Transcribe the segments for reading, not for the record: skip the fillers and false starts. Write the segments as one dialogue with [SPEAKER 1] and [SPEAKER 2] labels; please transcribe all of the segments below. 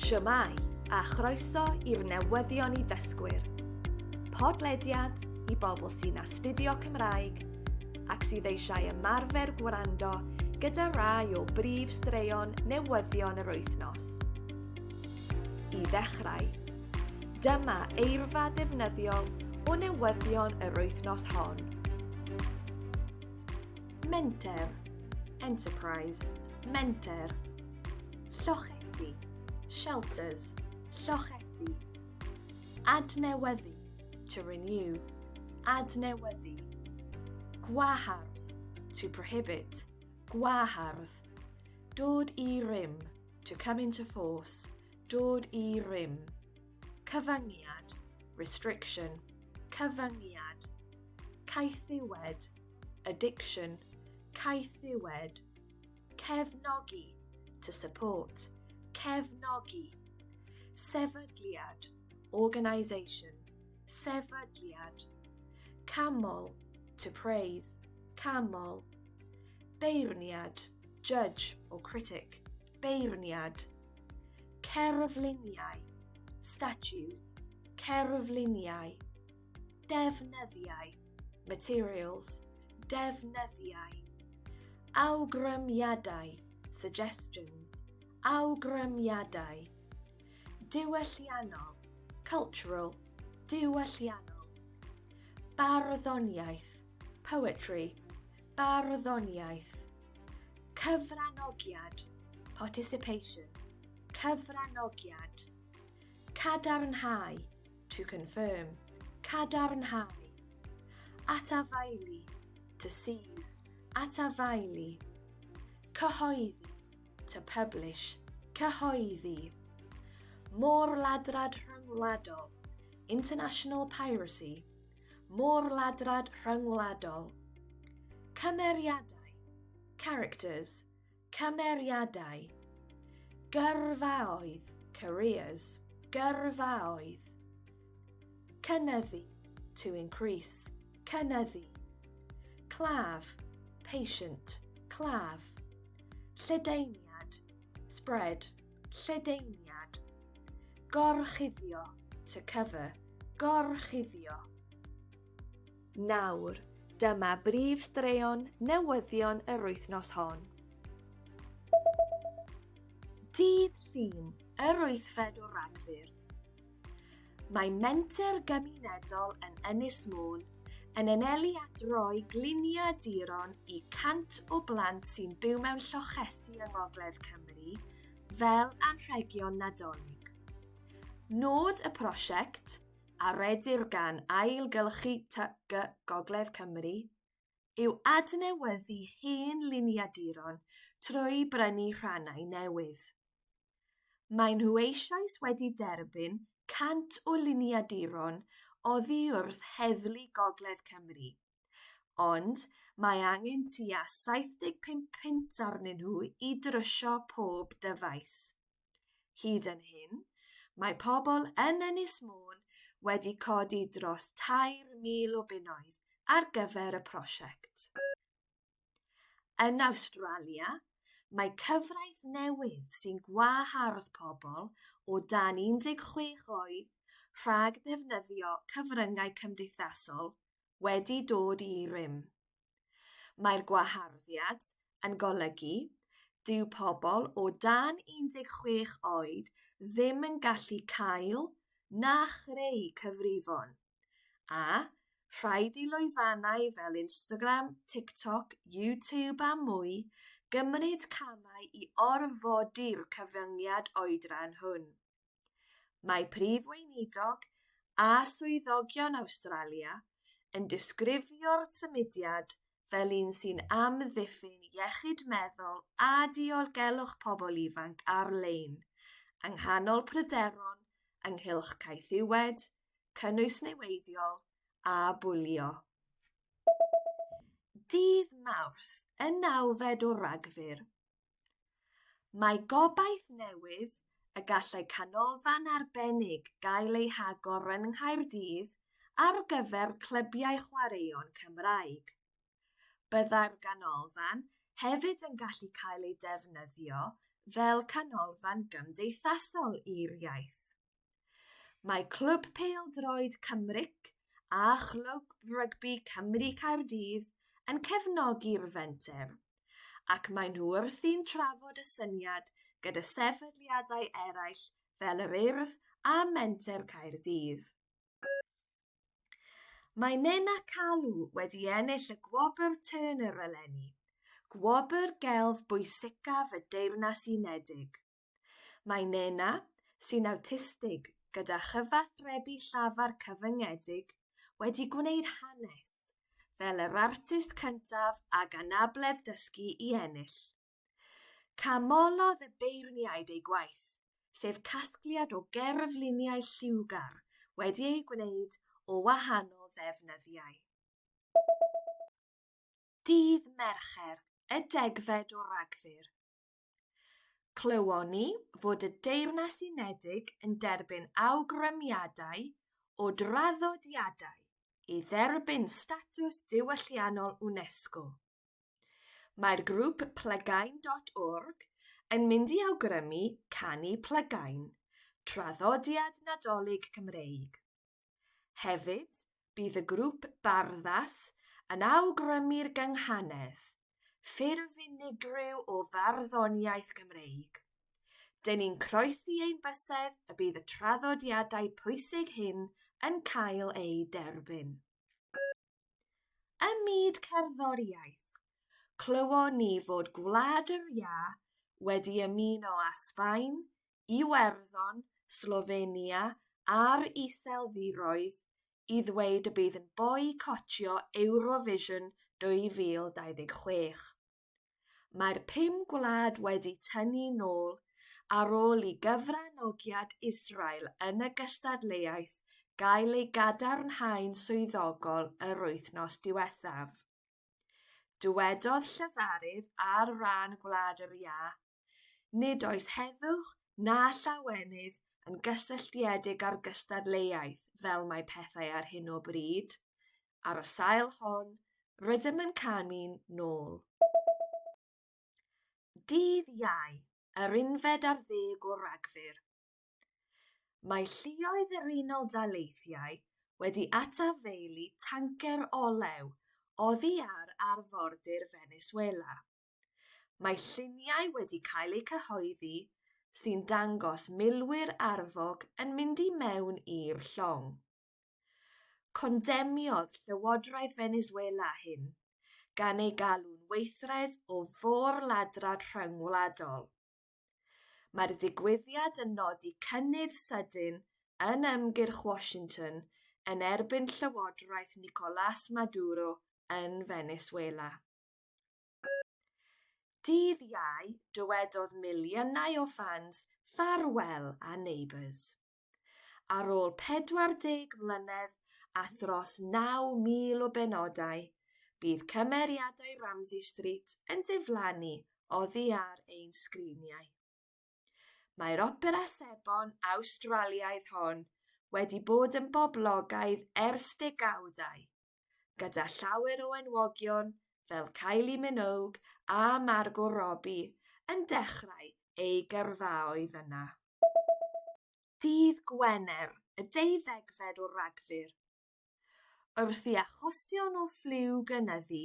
[SPEAKER 1] Shwmai a chroeso i'r Newyddion i Ddysgwyr. Podlediad i bobl sy'n astudio Cymraeg ac sydd eisiau ymarfer gwrando gyda rai o brif straeon newyddion yr wythnos. I ddechrau, dyma eirfa ddefnyddiol o newyddion yr wythnos hon. Menter, enterprise, menter. Llochesu, shelters, llochesu. Adnewyddu, to renew, adnewyddu. Gwahardd, to prohibit, gwahardd. Dod I rym, to come into force, dod I rym. Cyfyngiad, restriction, cyfyngiad. Caethiwed, addiction, caethiwed. Cefnogi, to support, cefnogi. Sefydliad, organisation, sefydliad. Camol, to praise, camol. Beirniad, judge or critic, beirniad. Cerfluniau, statues, cerfluniau. Defnyddiau, materials, defnyddiau. Awgrymiadau, suggestions, awgrymiadau. Diwylliannol, cultural, diwylliannol. Barddoniaeth, poetry, barddoniaeth. Cyfranogiad, participation, cyfranogiad. Cadarnhau, to confirm, cadarnhau. Atafaili, to seize, atafaili. Cyhoeddi, to publish, cyhoeddi. Morladrad rhyngwladol, international piracy, morladrad rhyngwladol. Cymeriadau, characters, cymeriadau. Gyrfaoedd, careers, gyrfaoedd. Cynyddu, to increase, cynyddu. Claf, patient, claf. Lledaeniad, spread, lledaeniad. Gorchuddio, to cover, gorchuddio. Nawr, dyma brif straeon newyddion yr wythnos hon. Dydd Llun, yr wythfed o Rhagfyr. Mae menter gymunedol yn Ynys Môn yn anelu at roi gliniaduron I 100 o blant sy'n byw mewn llochesu yng Ngogledd Cymru fel anrhegion nadolig. Nod y prosiect, a redir gan ailgylchu TG Gogledd Cymru, yw adnewyddu hen liniaduron trwy brynu rhannau newydd. Mae nhw eisoes wedi derbyn 100 o liniaduron oddi wrth heddlu Gogledd Cymru, ond mae angen tua 75 punt arnyn nhw I drysio pob dyfais. Hyd yn hyn, mae pobl yn Ynys Môn wedi codi dros 3,000 o bunnoedd ar gyfer y prosiect. Yn Awstralia, mae cyfraith newydd sy'n gwahardd pobl o dan 16 oed rhag ddefnyddio cyfryngau cymdeithasol wedi dod I rym. Mae'r gwaharddiad yn golygu dyw pobl o dan 16 oed ddim yn gallu cael na chreu cyfrifon, a rhaid I lwyfannau fel Instagram, TikTok, YouTube a mwy gymryd camau I orfodi'r cyfyngiad oedran hwn. Mae prif weinidog a swyddogion Awstralia yn disgrifio'r symudiad fel un sy'n amddiffyn iechyd meddwl a diogelwch pobl ifanc ar-lein, yng nghanol pryderon ynghylch caethiwed, cynnwys niweidiol a bwlio. Dydd Mawrth, y 9fed o Rhagfyr. Mae gobaith newydd y gallai canolfan arbennig gael ei hagor yn Nghaerdydd ar gyfer clybiau chwaraeon Cymraeg. Byddai'r ganolfan hefyd yn gallu cael ei defnyddio fel canolfan gymdeithasol i'r iaith. Mae Clwb Pêl-droed Cymric a Chlwb Rygbi Cymru Caerdydd yn cefnogi'r fenter, ac maen nhw wrthi'n trafod y syniad gyda sefydliadau eraill fel yr Urdd a Menter Caerdydd. Mae Nena Calw wedi ennill y Gwobr Turner eleni, gwobr gelf bwysicaf y Deyrnas Unedig. Mae Nena, sy'n awtistig gyda chyfathrebu llafar cyfyngedig, wedi gwneud hanes, fel yr artist cyntaf ag anabledd dysgu i ennill. Camolodd y beirniaid ei gwaith, sef casgliad o gerfluniau lliwgar wedi ei gwneud o wahanol ddefnyddiau. Dydd Mercher, y 10fed o Rhagfyr. Clywon ni fod y Deyrnas Unedig yn derbyn awgrymiadau o draddodiadau i dderbyn statws diwylliannol UNESCO. Mae'r grŵp plygain.org yn mynd i awgrymu canu plygain, traddodiad Nadolig Cymreig. Hefyd, bydd y grŵp barddas yn awgrymu'r gynghanedd, ffurf unigryw o farddoniaeth Cymreig. Dyn ni'n croesi ein bysedd y bydd y traddodiadau pwysig hyn yn cael ei derbyn. Ym myd cerddoriaeth, clywon ni fod Gwlad yr Ia wedi ymuno â Sbaen, Iwerddon, Slofenia a'r Iseldiroedd i ddweud y bydd yn boicotio Eurovision 2026. Mae'r 5 gwlad wedi tynnu nôl ar ôl i gyfranogiad Israel yn y gystadleuaeth gael ei gadarnhau'n swyddogol yr wythnos diwethaf. Dywedodd llefarydd ar ran Gwlad yr Ia, nid oes heddwch na llawenydd yn gysylltiedig â'r gystadleuaeth fel mae pethau ar hyn o bryd. Ar y sail hon, rydym yn canu'n nôl. Dydd Iau, yr 11 o Rhagfyr. Mae lluoedd yr Unol Daleithiau wedi atafeili tanker olew oddi ar arfordir Venezuela. Mae lluniau wedi cael eu cyhoeddi sy'n dangos milwyr arfog yn mynd i mewn i'r llong. Condemniodd Llywodraeth Venezuela hyn, gan ei galw'n weithred o forladrad rhyngwladol. Mae'r digwyddiad yn nodi cynnydd sydyn yn ymgyrch Washington yn erbyn Llywodraeth Nicolás Maduro yn Venezuela. Dydd Iau dywedodd miliynau o fans ffarwel a Neighbours. Ar ôl 40 mlynedd a thros 9,000 o benodau, bydd cymeriadau Ramsey Street yn diflannu oddi ar ein sgriniau. Mae'r opera sebon Awstraliaidd hon wedi bod yn boblogaidd ers degawdau, gyda llawer o enwogion fel Kylie Minogue a Margot Robbie yn dechrau ei gyrfaoedd yna. Dydd Gwener, y 12fed o Rhagfyr. Wrth i achosion o ffliw gynyddu,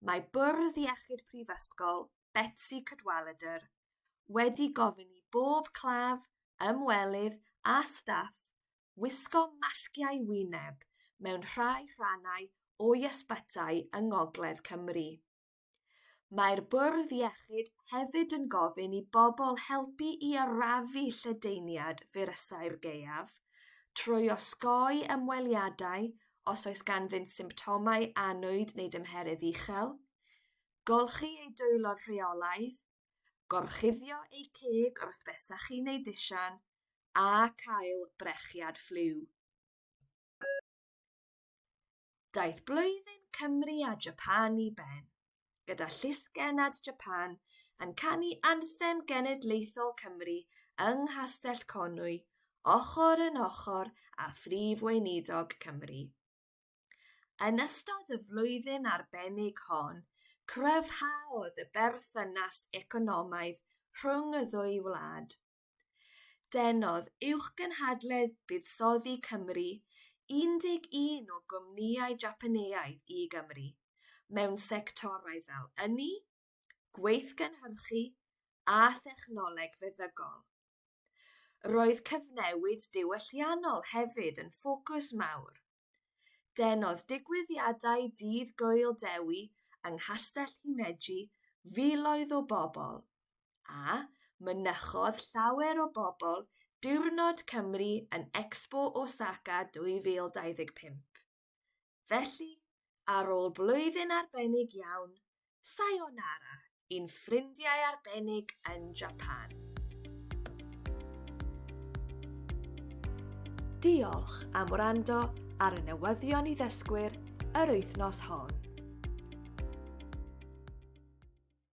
[SPEAKER 1] mae Bwrdd Iechyd Prifysgol, Betsy Cadwaladr, wedi gofyn i bob claf, ymwelydd a staff wisgo masgiau wyneb mewn rhai rhannau o ysbytau yng Ngogledd Cymru. Mae'r Bwrdd Iechyd hefyd yn gofyn i bobl helpu i arafu lledaeniad firysau'r gaeaf trwy osgoi ymweliadau os oes ganddynt symptomau annwyd neu dymheredd uchel, golchi ei dwylo rheolaidd, gorchuddio ei ceg wrth besychu neu disian, a cael brechiad ffliw. Daeth blwyddyn Cymru a Japan i ben, gyda llysgenad Japan yn canu anthem genedlaethol Cymru yng Nghastell Conwy, ochr yn ochr a Phrif Weinidog Cymru. Yn ystod y flwyddyn arbennig hon, cryfhaodd y berthynas economaidd rhwng y ddwy wlad. Denodd uwchgynhadledd Buddsoddi Cymru 11 o gwmnïau Japaneaidd i Gymru mewn sectorau fel ynni, gweithgynhyrchu a thechnoleg feddygol. Roedd cyfnewid diwylliannol hefyd yn ffocws mawr. Denodd digwyddiadau dydd Gŵyl Dewi yng Nghastell Himeji filoedd o bobl, a mynychodd llawer o bobl Diwrnod Cymru yn Expo Osaka 2025. Felly, ar ôl blwyddyn arbennig iawn, sayonara i'n ffrindiau arbennig yn Japan. Diolch am wrando ar y newyddion i ddysgwyr yr wythnos hon.